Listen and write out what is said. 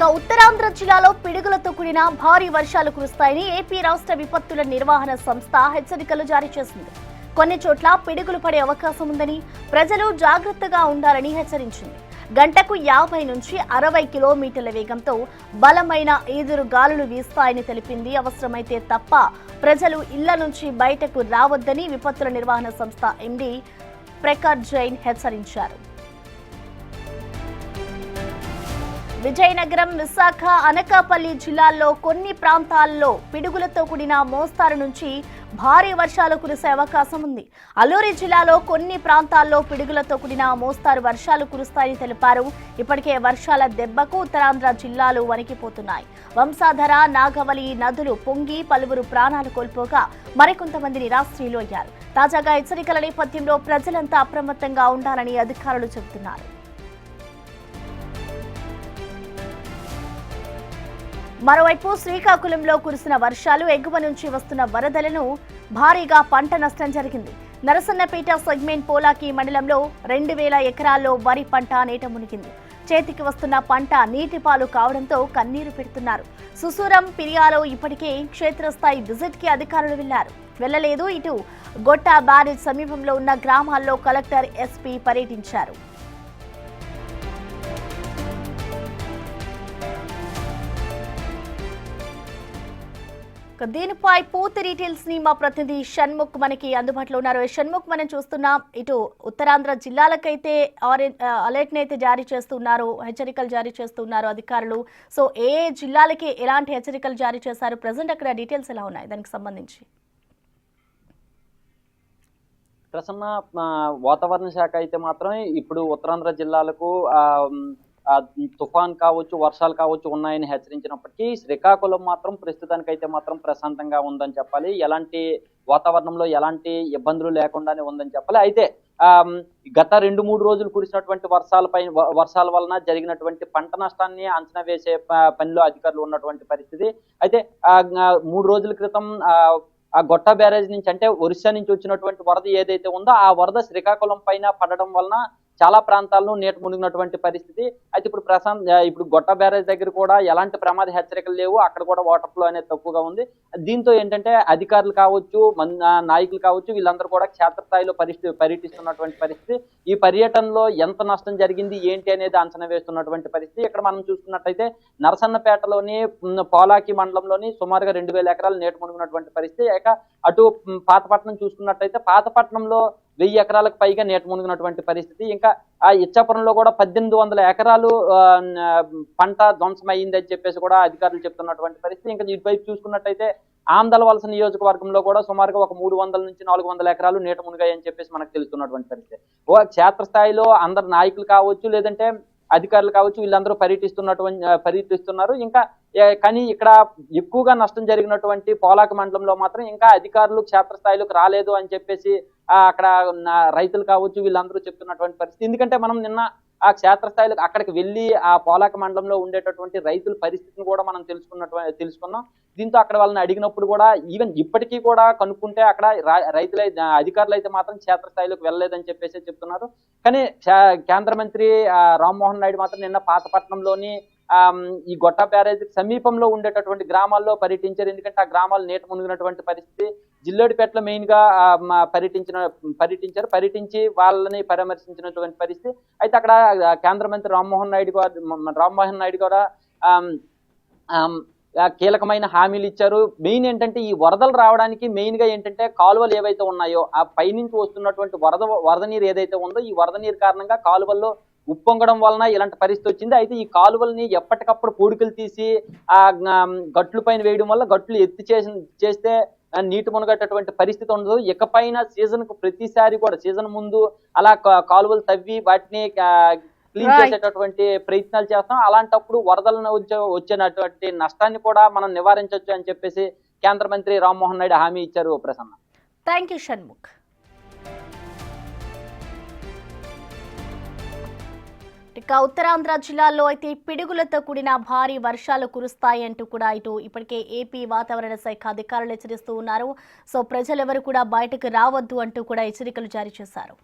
ఇక ఉత్తరాంధ్ర జిల్లాలో పిడుగులతో కూడిన భారీ వర్షాలు కురుస్తాయని ఏపీ రాష్ట్ర విపత్తుల నిర్వహణ సంస్థ హెచ్చరికలు జారీ చేసింది. కొన్ని చోట్ల పిడుగులు పడే అవకాశం ఉందని, ప్రజలు జాగ్రత్తగా ఉండాలని హెచ్చరించింది. గంటకు 50 నుంచి 60 కిలోమీటర్ల వేగంతో బలమైన ఈదురు గాలులు వీస్తాయని తెలిపింది. అవసరమైతే తప్ప ప్రజలు ఇళ్ల నుంచి బయటకు రావద్దని విపత్తుల నిర్వహణ సంస్థ ఎండీ ప్రఖర్ జైన్ హెచ్చరించారు. విజయనగరం, విశాఖ, అనకాపల్లి జిల్లాల్లో కొన్ని ప్రాంతాల్లో పిడుగులతో కూడిన మోస్తారు నుంచి భారీ వర్షాలు కురిసే అవకాశం ఉంది. అల్లూరి జిల్లాలో కొన్ని ప్రాంతాల్లో పిడుగులతో కూడిన మోస్తారు వర్షాలు కురుస్తాయని తెలిపారు. ఇప్పటికే వర్షాల దెబ్బకు ఉత్తరాంధ్ర జిల్లాలు వణికిపోతున్నాయి. వంశాధర, నాగవలి నదులు పొంగి పలువురు ప్రాణాలు కోల్పోగా మరికొంతమంది నిరాశ్రయులు అయ్యారు. తాజాగా హెచ్చరికల నేపథ్యంలో ప్రజలంతా అప్రమత్తంగా ఉండాలని అధికారులు చెబుతున్నారు. మరోవైపు శ్రీకాకుళంలో కురిసిన వర్షాలు, ఎగువ నుంచి వస్తున్న వరదలను భారీగా పంట నష్టం జరిగింది. నరసన్నపేట సెగ్మెంట్ పోలాకి మండలంలో 2000 ఎకరాల్లో వరి పంట నీట మునిగింది. చేతికి వస్తున్న పంట నీటిపాలు కావడంతో కన్నీరు పెడుతున్నారు. సుసూరం, పిరియాలో ఇప్పటికే క్షేత్రస్థాయి విజిట్ కి అధికారులు వెళ్లలేదు. ఇటు గొట్ట బ్యారేజ్ సమీపంలో ఉన్న గ్రామాల్లో కలెక్టర్, ఎస్పీ పర్యటించారు. దీనిపై పూర్తి డీటెయిల్స్ ని మా ప్రతినిధి షణ్ముఖ్ మనకి అందుబాటులో ఉన్నారు. షణ్ముఖ్, మనం చూస్తున్నాం ఇటు ఉత్తరాంధ్ర జిల్లాలకైతే అలర్ట్ అయితే జారీ చేస్తున్నారు, హెచ్చరికలు జారీ చేస్తున్నారు అధికారులు. సో ఏ జిల్లాలకి ఎలాంటి హెచ్చరికలు జారీ చేశారు, ప్రజెంట్ అక్కడ డీటెయిల్స్ ఎలా ఉన్నాయి దానికి సంబంధించి? ప్రసన్న, వాతావరణ శాఖ అయితే మాత్రం ఇప్పుడు ఉత్తరాంధ్ర జిల్లాలకు తుఫాన్ కావచ్చు, వర్షాలు కావచ్చు ఉన్నాయని హెచ్చరించినప్పటికీ శ్రీకాకుళం మాత్రం ప్రస్తుతానికైతే మాత్రం ప్రశాంతంగా ఉందని చెప్పాలి. ఎలాంటి వాతావరణంలో ఎలాంటి ఇబ్బందులు లేకుండానే ఉందని చెప్పాలి. అయితే గత 2-3 రోజులు కురిసినటువంటి వర్షాల వలన జరిగినటువంటి పంట నష్టాన్ని అంచనా వేసే పనిలో అధికారులు ఉన్నటువంటి పరిస్థితి. అయితే 3 రోజుల క్రితం ఆ గొట్ట బ్యారేజ్ నుంచి, అంటే ఒరిస్సా నుంచి వచ్చినటువంటి వరద ఏదైతే ఉందో ఆ వరద శ్రీకాకుళం పైన పడడం వలన చాలా ప్రాంతాలను నీట మునిగినటువంటి పరిస్థితి. అయితే ఇప్పుడు గొట్ట బ్యారేజ్ దగ్గర కూడా ఎలాంటి ప్రమాద హెచ్చరికలు లేవు. అక్కడ కూడా వాటర్ ఫ్లో అనేది తక్కువగా ఉంది. దీంతో ఏంటంటే అధికారులు కావచ్చు, నాయకులు కావచ్చు, వీళ్ళందరూ కూడా క్షేత్రస్థాయిలో పర్యటిస్తున్నటువంటి పరిస్థితి. ఈ పర్యటనలో ఎంత నష్టం జరిగింది ఏంటి అనేది అంచనా వేస్తున్నటువంటి పరిస్థితి. ఇక్కడ మనం చూసుకున్నట్టయితే నరసన్నపేటలోని పోలాకి మండలంలోని సుమారుగా 2000 ఎకరాలు నీట మునిగినటువంటి పరిస్థితి. ఇక అటు పాతపట్నం చూసుకున్నట్టయితే పాతపట్నంలో 1000 ఎకరాలకు పైగా నీట మునిగినటువంటి పరిస్థితి. ఇంకా ఆ ఇచ్చాపురంలో కూడా 1800 ఎకరాలు పంట ధ్వంసమైంది అని చెప్పేసి కూడా అధికారులు చెప్తున్నటువంటి పరిస్థితి. ఇంకా ఇటువైపు చూసుకున్నట్టయితే ఆందలవలస నియోజకవర్గంలో కూడా సుమారుగా ఒక 300 నుంచి 400 ఎకరాలు నీట మునిగాయి అని చెప్పేసి మనకు తెలుస్తున్నటువంటి పరిస్థితి. క్షేత్రస్థాయిలో అందరు నాయకులు కావచ్చు, లేదంటే అధికారులు కావచ్చు, వీళ్ళందరూ పర్యటిస్తున్నారు. ఇంకా కానీ ఇక్కడ ఎక్కువగా నష్టం జరిగినటువంటి పోలాక మండలంలో మాత్రం ఇంకా అధికారులు క్షేత్రస్థాయిలోకి రాలేదు అని చెప్పేసి అక్కడ రైతులు కావచ్చు, వీళ్ళందరూ చెప్తున్నటువంటి పరిస్థితి. ఎందుకంటే మనం నిన్న ఆ క్షేత్రస్థాయిలో అక్కడికి వెళ్ళి ఆ పోలాక మండలంలో ఉండేటటువంటి రైతుల పరిస్థితిని కూడా మనం తెలుసుకున్నాం. దీంతో అక్కడ వాళ్ళని అడిగినప్పుడు కూడా ఈవెన్ ఇప్పటికీ కూడా కనుక్కుంటే అక్కడ అధికారులు అయితే మాత్రం క్షేత్రస్థాయిలోకి వెళ్ళలేదని చెప్పేసి చెప్తున్నారు. కానీ కేంద్ర మంత్రి రామ్మోహన్ నాయుడు మాత్రం నిన్న పాతపట్నంలోని ఈ గొట్ట బ్యారేజ్ సమీపంలో ఉండేటటువంటి గ్రామాల్లో పర్యటించారు. ఎందుకంటే ఆ గ్రామాలు నీట మునిగినటువంటి పరిస్థితి. జిల్లేడుపేటలో మెయిన్ గా పర్యటించి వాళ్ళని పరామర్శించినటువంటి పరిస్థితి. అయితే అక్కడ కేంద్ర మంత్రి రామ్మోహన్ నాయుడు కూడా కీలకమైన హామీలు ఇచ్చారు. మెయిన్ ఏంటంటే ఈ వరదలు రావడానికి మెయిన్ గా ఏంటంటే కాలువలు ఏవైతే ఉన్నాయో ఆ పైనుంచి వస్తున్నటువంటి వరద నీరు ఏదైతే ఉందో ఈ వరద నీరు కారణంగా కాలువల్లో ఉప్పొంగడం వలన ఇలాంటి పరిస్థితి వచ్చింది. అయితే ఈ కాలువల్ని ఎప్పటికప్పుడు పూడికలు తీసి ఆ గట్లు పైన వేయడం వల్ల గట్లు ఎత్తి చేస్తే నీటి మునగేటటువంటి పరిస్థితి ఉండదు. ఇకపైన సీజన్ కు ప్రతిసారి కూడా సీజన్ ముందు అలా కాలువలు తవ్వి వాటిని క్లీన్ చేసేటటువంటి ప్రయత్నాలు చేస్తాం. అలాంటప్పుడు వరదలను వచ్చేటటువంటి నష్టాన్ని కూడా మనం నివారించవచ్చు అని చెప్పేసి కేంద్ర మంత్రి రామ్మోహన్ నాయుడు హామీ ఇచ్చారు. Prasanna, thank you Shanmukh. ఇక ఉత్తరాంధ్ర జిల్లాల్లో అయితే పిడుగులతో కూడిన భారీ వర్షాలు కురుస్తాయంటూ కూడా ఇప్పటికే ఏపీ వాతావరణ శాఖ అధికారులు హెచ్చరిస్తూ ఉన్నారు. సో ప్రజలెవరూ కూడా బయటకు రావద్దు అంటూ కూడా హెచ్చరికలు జారీ చేశారు.